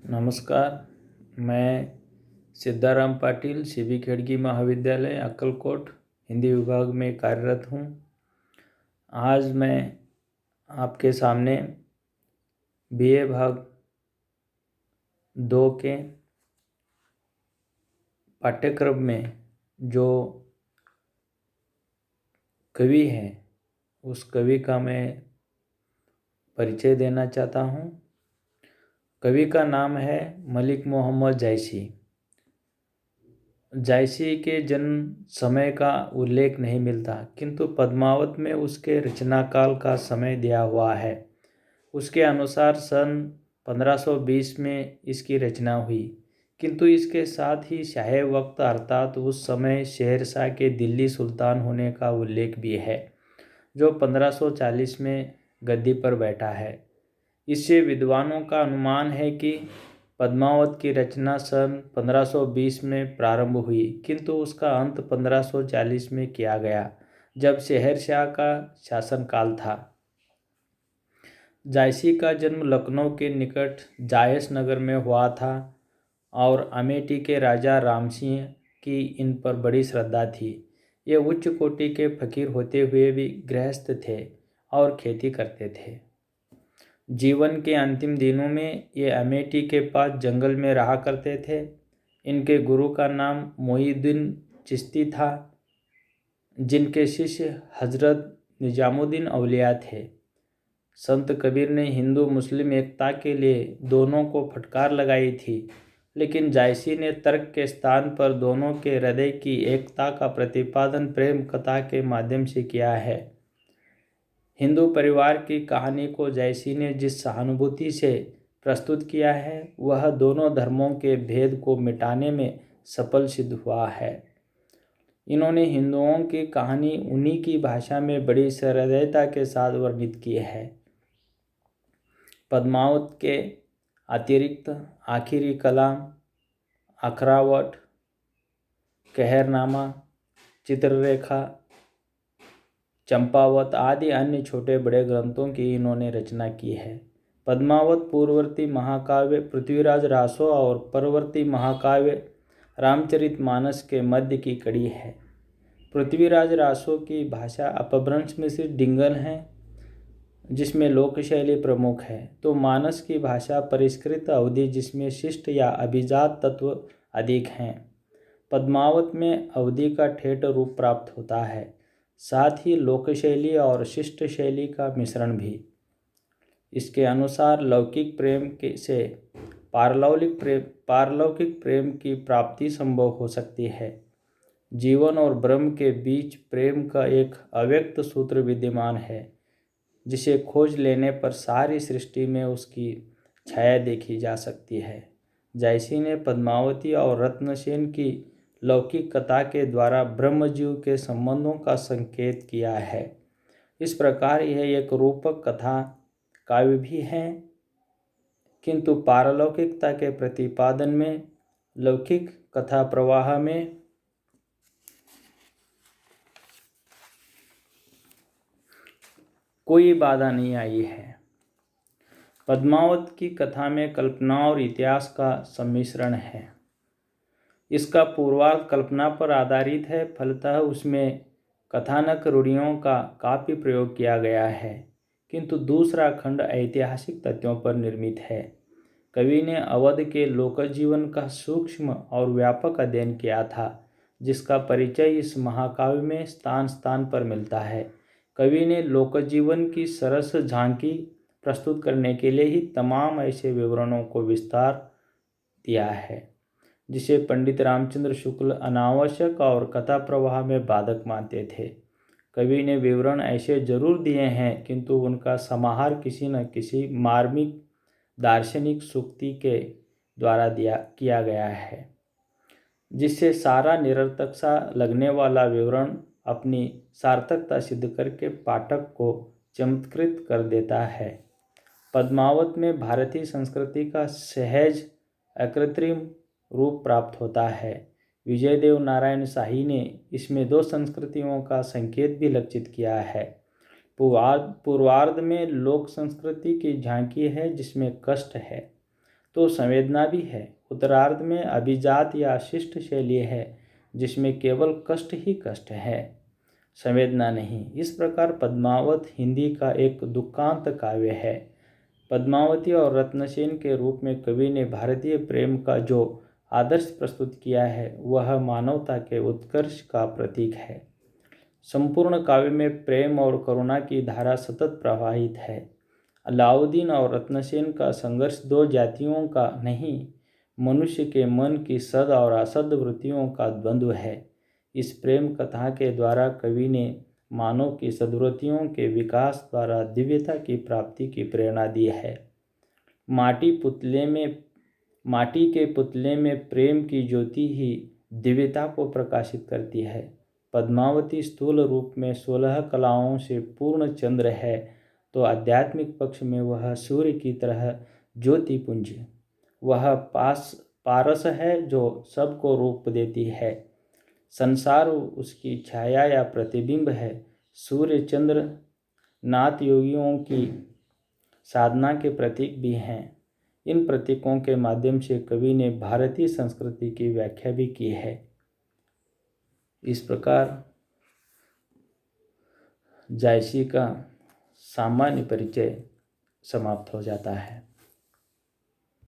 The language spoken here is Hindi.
नमस्कार। मैं सिद्धाराम पाटिल सीबी खेड़गी महाविद्यालय अक्कलकोट हिंदी विभाग में कार्यरत हूँ। आज मैं आपके सामने बीए भाग 2 के पाठ्यक्रम में जो कवि है उस कवि का मैं परिचय देना चाहता हूँ। कवि का नाम है मलिक मोहम्मद जायसी। जायसी के जन्म समय का उल्लेख नहीं मिलता, किंतु पद्मावत में उसके रचना काल का समय दिया हुआ है। उसके अनुसार सन 1520 में इसकी रचना हुई, किंतु इसके साथ ही शाह वक्त अर्थात उस समय शेरशाह के दिल्ली सुल्तान होने का उल्लेख भी है, जो 1540 में गद्दी पर बैठा है। इससे विद्वानों का अनुमान है कि पद्मावत की रचना सन 1520 में प्रारंभ हुई, किंतु उसका अंत 1540 में किया गया, जब शहरशाह का शासनकाल था। जायसी का जन्म लखनऊ के निकट जायस नगर में हुआ था और अमेठी के राजा रामसिंह की इन पर बड़ी श्रद्धा थी। ये उच्च कोटि के फकीर होते हुए भी गृहस्थ थे और खेती करते थे। जीवन के अंतिम दिनों में ये अमेठी के पास जंगल में रहा करते थे। इनके गुरु का नाम मोहिउद्दीन चिश्ती था, जिनके शिष्य हजरत निजामुद्दीन औलिया थे। संत कबीर ने हिंदू मुस्लिम एकता के लिए दोनों को फटकार लगाई थी, लेकिन जायसी ने तर्क के स्थान पर दोनों के हृदय की एकता का प्रतिपादन प्रेम कथा के माध्यम से किया है। हिंदू परिवार की कहानी को जायसी ने जिस सहानुभूति से प्रस्तुत किया है, वह दोनों धर्मों के भेद को मिटाने में सफल सिद्ध हुआ है। इन्होंने हिंदुओं की कहानी उन्हीं की भाषा में बड़ी सहृदयता के साथ वर्णित की है। पद्मावत के अतिरिक्त आखिरी कलाम, अखरावट, कहरनामा, चित्ररेखा, चंपावत आदि अन्य छोटे बड़े ग्रंथों की इन्होंने रचना की है। पद्मावत पूर्ववर्ती महाकाव्य पृथ्वीराज रासो और परवर्ती महाकाव्य रामचरितमानस के मध्य की कड़ी है। पृथ्वीराज रासो की भाषा अपभ्रंश मिश्रित डिंगल है, जिसमें लोकशैली प्रमुख है, तो मानस की भाषा परिष्कृत अवधि जिसमें शिष्ट या अभिजात तत्व अधिक हैं। पद्मावत में अवधि का ठेठ रूप प्राप्त होता है, साथ ही लोकशैली और शिष्ट शैली का मिश्रण भी। इसके अनुसार लौकिक प्रेम से पारलौकिक प्रेम की प्राप्ति संभव हो सकती है। जीवन और ब्रह्म के बीच प्रेम का एक अव्यक्त सूत्र विद्यमान है, जिसे खोज लेने पर सारी सृष्टि में उसकी छाया देखी जा सकती है। जायसी ने पद्मावती और रत्नसेन की लौकिक कथा के द्वारा ब्रह्मजीव के संबंधों का संकेत किया है। इस प्रकार यह एक रूपक कथा काव्य भी है, किंतु पारलौकिकता के प्रतिपादन में लौकिक कथा प्रवाह में कोई बाधा नहीं आई है। पद्मावत की कथा में कल्पना और इतिहास का सम्मिश्रण है। इसका पूर्वार्ध कल्पना पर आधारित है, फलतः उसमें कथानक रूढ़ियों का काफी प्रयोग किया गया है, किंतु दूसरा खंड ऐतिहासिक तथ्यों पर निर्मित है। कवि ने अवध के लोकजीवन का सूक्ष्म और व्यापक अध्ययन किया था, जिसका परिचय इस महाकाव्य में स्थान स्थान पर मिलता है। कवि ने लोकजीवन की सरस झांकी प्रस्तुत करने के लिए ही तमाम ऐसे विवरणों को विस्तार दिया है, जिसे पंडित रामचंद्र शुक्ल अनावश्यक और कथा प्रवाह में बाधक मानते थे। कवि ने विवरण ऐसे जरूर दिए हैं, किंतु उनका समाहार किसी न किसी मार्मिक दार्शनिक सूक्ति के द्वारा किया गया है, जिससे सारा निरर्थक सा लगने वाला विवरण अपनी सार्थकता सिद्ध करके पाठक को चमत्कृत कर देता है। पद्मावत में भारतीय संस्कृति का सहज अकृत्रिम रूप प्राप्त होता है। विजयदेव नारायण शाही ने इसमें 2 संस्कृतियों का संकेत भी लक्षित किया है। पूर्वार्ध में लोक संस्कृति की झांकी है, जिसमें कष्ट है, तो संवेदना भी है। उत्तरार्ध में अभिजात या शिष्ट शैली है जिसमें केवल कष्ट ही कष्ट है, संवेदना नहीं। इस प्रकार पद्मावत हिंदी का एक दुखांत काव्य है। पद्मावती और रत्नसेन के रूप में कवि ने भारतीय प्रेम का जो आदर्श प्रस्तुत किया है वह मानवता के उत्कर्ष का प्रतीक है। संपूर्ण काव्य में प्रेम और करुणा की धारा सतत प्रवाहित है। अलाउद्दीन और रत्नसेन का संघर्ष दो जातियों का नहीं, मनुष्य के मन की सद और असद वृत्तियों का द्वंद्व है। इस प्रेम कथा के द्वारा कवि ने मानव की सद्वृत्तियों के विकास द्वारा दिव्यता की प्राप्ति की प्रेरणा दी है। माटी के पुतले में प्रेम की ज्योति ही दिव्यता को प्रकाशित करती है। पद्मावती स्थूल रूप में 16 कलाओं से पूर्ण चंद्र है, तो आध्यात्मिक पक्ष में वह सूर्य की तरह ज्योतिपुंज, वह पारस है जो सबको रूप देती है। संसार उसकी छाया या प्रतिबिंब है। सूर्य चंद्र नाथ योगियों की साधना के प्रतीक भी हैं। इन प्रतीकों के माध्यम से कवि ने भारतीय संस्कृति की व्याख्या भी की है। इस प्रकार जायसी का सामान्य परिचय समाप्त हो जाता है।